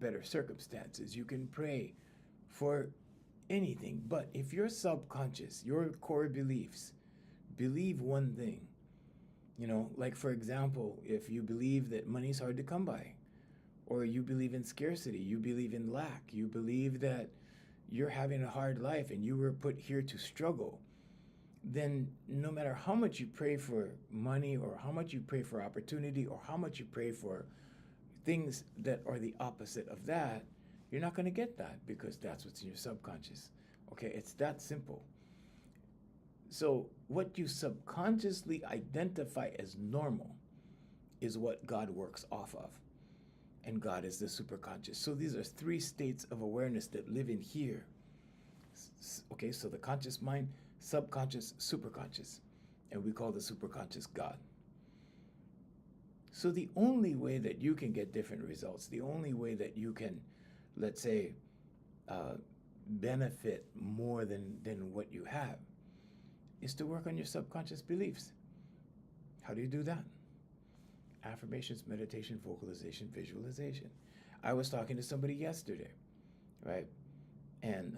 better circumstances. You can pray for anything. But if your subconscious, your core beliefs, believe one thing, like for example, if you believe that money's hard to come by, or you believe in scarcity, you believe in lack, you believe that you're having a hard life and you were put here to struggle, then no matter how much you pray for money or how much you pray for opportunity or how much you pray for things that are the opposite of that, you're not going to get that because that's what's in your subconscious. Okay, it's that simple. So what you subconsciously identify as normal is what God works off of. And God is the superconscious. So these are three states of awareness that live in here. Okay, so the conscious mind, subconscious, superconscious. And we call the superconscious God. So the only way that you can get different results, the only way that you can, let's say, benefit more than what you have, is to work on your subconscious beliefs. How do you do that? Affirmations, meditation, vocalization, visualization. I was talking to somebody yesterday, right? And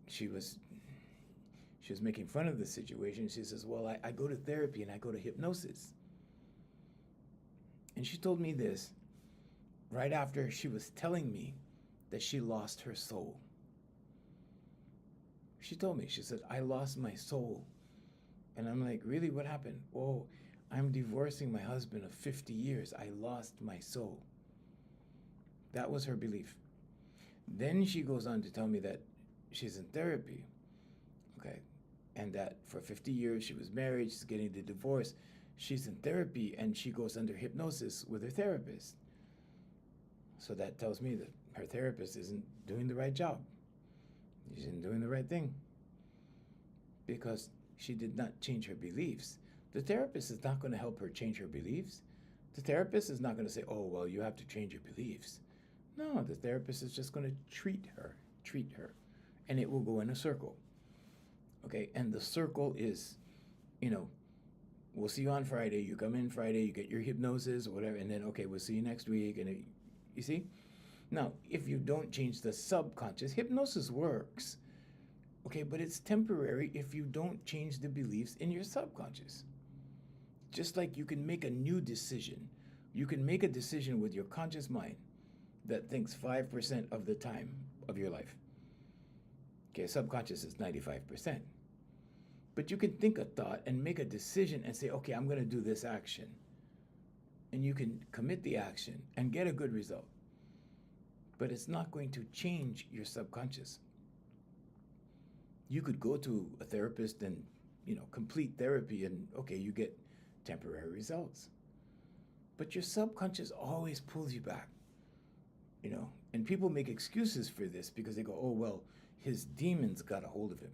she was making fun of the situation. She says, well, I go to therapy and I go to hypnosis. And she told me this right after she was telling me that she lost her soul. She told me, she said, I lost my soul. And I'm like, really, what happened? Oh, I'm divorcing my husband of 50 years. I lost my soul. That was her belief. Then she goes on to tell me that she's in therapy, okay, and that for 50 years she was married, she's getting the divorce, she's in therapy, and she goes under hypnosis with her therapist. So that tells me that her therapist isn't doing the right job. She isn't doing the right thing because she did not change her beliefs. The therapist is not going to help her change her beliefs. The therapist is not going to say, oh, well, you have to change your beliefs. No, the therapist is just going to treat her, and it will go in a circle. Okay, and the circle is, we'll see you on Friday. You come in Friday, you get your hypnosis or whatever, and then, okay, we'll see you next week. And you see? Now, if you don't change the subconscious, hypnosis works. Okay, but it's temporary if you don't change the beliefs in your subconscious. Just like you can make a new decision. You can make a decision with your conscious mind that thinks 5% of the time of your life. Okay, subconscious is 95%. But you can think a thought and make a decision and say, okay, I'm going to do this action. And you can commit the action and get a good result. But it's not going to change your subconscious. You could go to a therapist and, complete therapy and, okay, you get temporary results. But your subconscious always pulls you back, and people make excuses for this because they go, oh, well, his demons got a hold of him.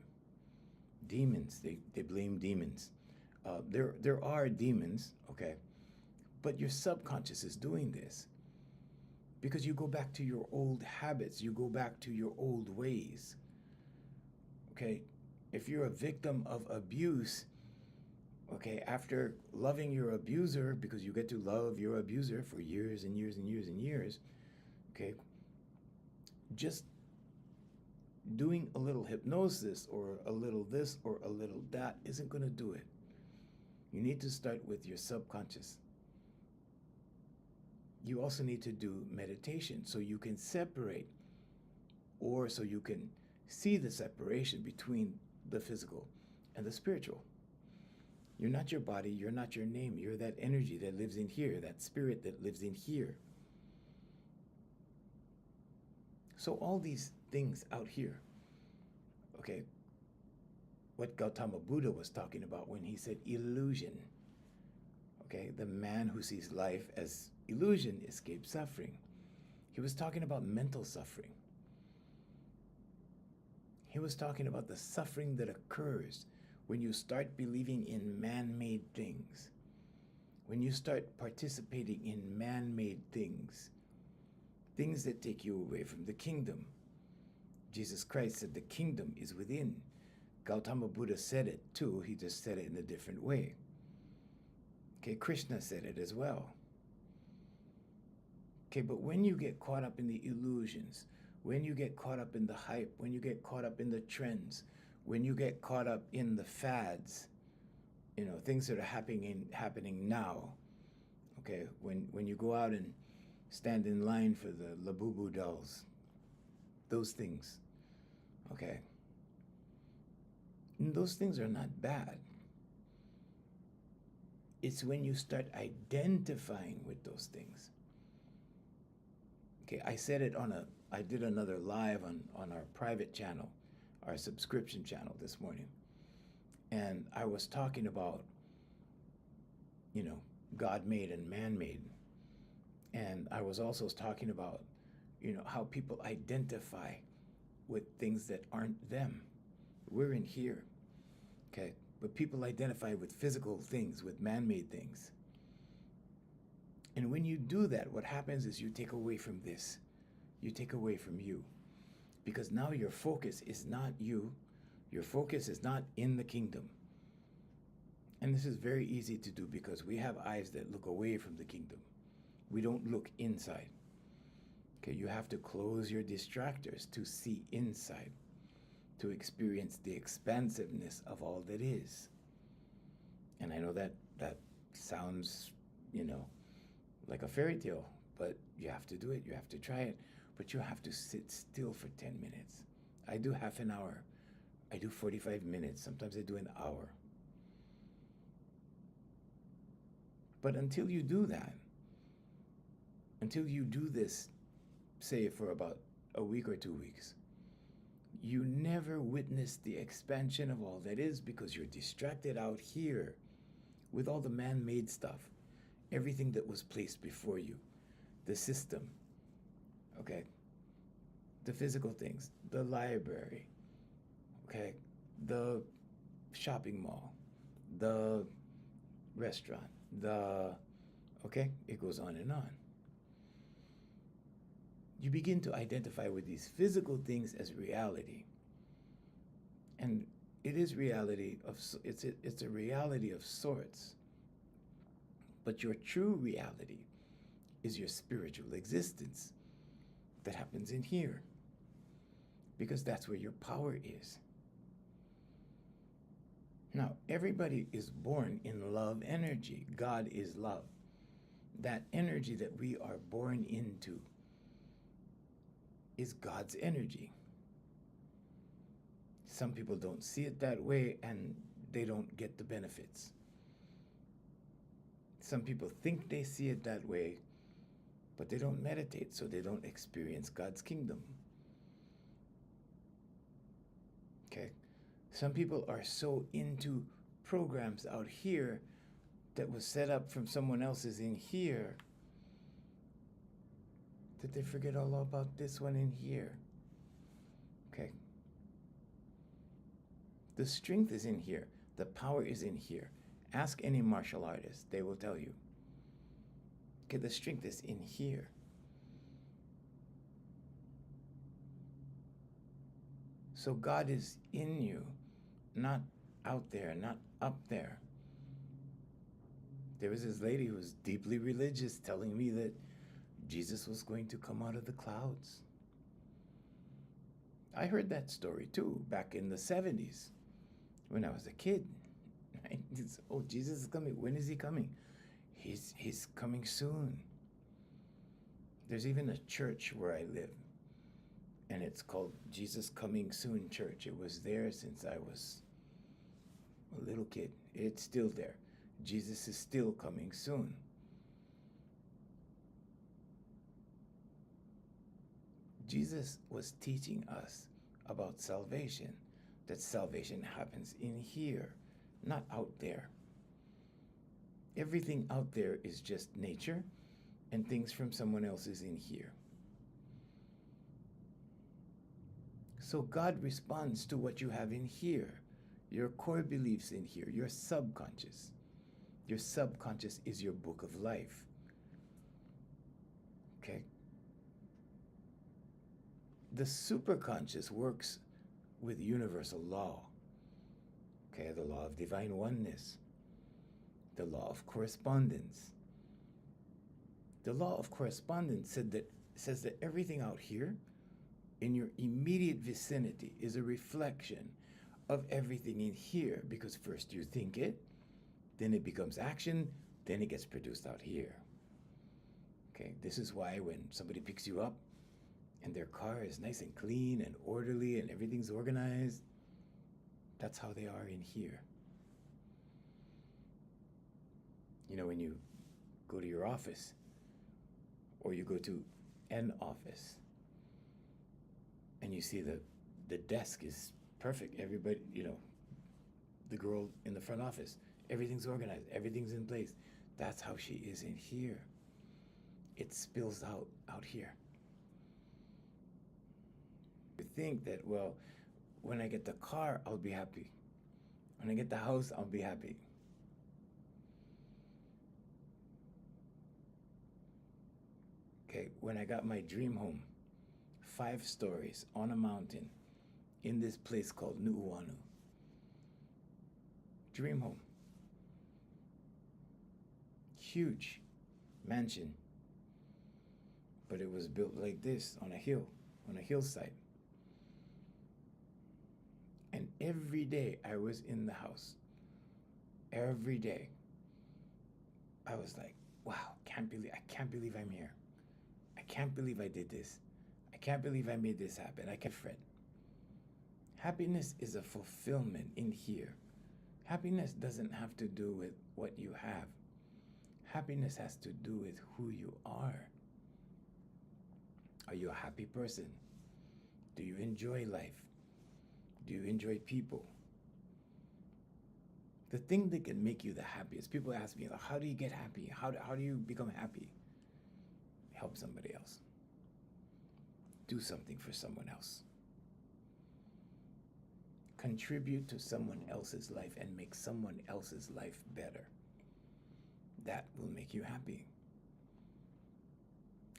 Demons, they blame demons. There are demons, okay, but your subconscious is doing this because you go back to your old habits, you go back to your old ways. Okay, if you're a victim of abuse, okay, after loving your abuser, because you get to love your abuser for years and years and years and years, okay, just doing a little hypnosis or a little this or a little that isn't going to do it. You need to start with your subconscious. You also need to do meditation so you can separate, or so you can see the separation between the physical and the spiritual. You're not your body, you're not your name, you're that energy that lives in here, that spirit that lives in here. So all these things out here, okay, what Gautama Buddha was talking about when he said illusion, okay, the man who sees life as illusion escapes suffering. He was talking about mental suffering. He was talking about the suffering that occurs when you start believing in man-made things, when you start participating in man-made things, things that take you away from the kingdom. Jesus Christ said the kingdom is within. Gautama Buddha said it too, he just said it in a different way. Okay, Krishna said it as well. Okay, but when you get caught up in the illusions, when you get caught up in the hype, when you get caught up in the trends, when you get caught up in the fads, things that are happening now, okay, when you go out and stand in line for the Labubu dolls, those things, okay, those things are not bad. It's when you start identifying with those things. Okay, I said it I did another live on our private channel, our subscription channel this morning. And I was talking about, God made and man made. And I was also talking about, how people identify with things that aren't them. We're in here, okay? But people identify with physical things, with man-made things. And when you do that, what happens is you take away from this. You take away from you. Because now your focus is not you. Your focus is not in the kingdom. And this is very easy to do because we have eyes that look away from the kingdom. We don't look inside. Okay, you have to close your distractors to see inside, to experience the expansiveness of all that is. And I know that sounds, like a fairy tale, but you have to do it. You have to try it. But you have to sit still for 10 minutes. I do half an hour. I do 45 minutes. Sometimes I do an hour. But until you do that, until you do this, say for about a week or 2 weeks, you never witness the expansion of all that is because you're distracted out here with all the man-made stuff, everything that was placed before you, the system, okay, the physical things, the library, okay, the shopping mall, the restaurant, okay, it goes on and on. You begin to identify with these physical things as reality. And it is reality it's a reality of sorts. But your true reality is your spiritual existence that happens in here. Because that's where your power is. Now, everybody is born in love energy. God is love. That energy that we are born into is God's energy. Some people don't see it that way and they don't get the benefits. Some people think they see it that way, but they don't meditate, so they don't experience God's kingdom. Okay? Some people are so into programs out here that was set up from someone else's in here that they forget all about this one in here. Okay? The strength is in here. The power is in here. Ask any martial artist. They will tell you. Okay, the strength is in here. So God is in you, not out there, not up there. There was this lady who was deeply religious telling me that Jesus was going to come out of the clouds. I heard that story too back in the 70s when I was a kid. Right? Oh, Jesus is coming. When is he coming? He's coming soon. There's even a church where I live, and it's called Jesus Coming Soon Church. It was there since I was a little kid. It's still there. Jesus is still coming soon. Jesus was teaching us about salvation, that salvation happens in here, not out there. Everything out there is just nature and things from someone else is in here. So God responds to what you have in here, your core beliefs in here, your subconscious. Your subconscious is your book of life. Okay? The superconscious works with universal law. Okay, the law of divine oneness, the law of correspondence, The law of correspondence says that everything out here in your immediate vicinity is a reflection of everything in here, because first you think it, then it becomes action, then it gets produced out here. Okay, this is why when somebody picks you up and their car is nice and clean and orderly and everything's organized, that's how they are in here. You know, when you go to your office or you go to an office and you see the desk is perfect, everybody, you know, the girl in the front office, everything's organized, everything's in place. That's how she is in here. It spills out here. You think that, well, when I get the car, I'll be happy. When I get the house, I'll be happy. Okay, when I got my dream home, 5 stories on a mountain in this place called Nu'uanu. Dream home. Huge mansion. But it was built like this on a hill, on a hillside. And every day I was in the house. Every day. I was like, wow, I can't believe I'm here. I can't believe I did this. I can't believe I made this happen. I can't fret. Happiness is a fulfillment in here. Happiness doesn't have to do with what you have. Happiness has to do with who you are. Are you a happy person? Do you enjoy life? Do you enjoy people? The thing that can make you the happiest, people ask me, how do you get happy? How do you become happy? Help somebody else. Do something for someone else. Contribute to someone else's life and make someone else's life better. That will make you happy.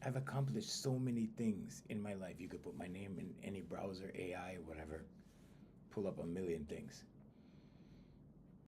I've accomplished so many things in my life. You could put my name in any browser, AI, whatever, pull up a million things.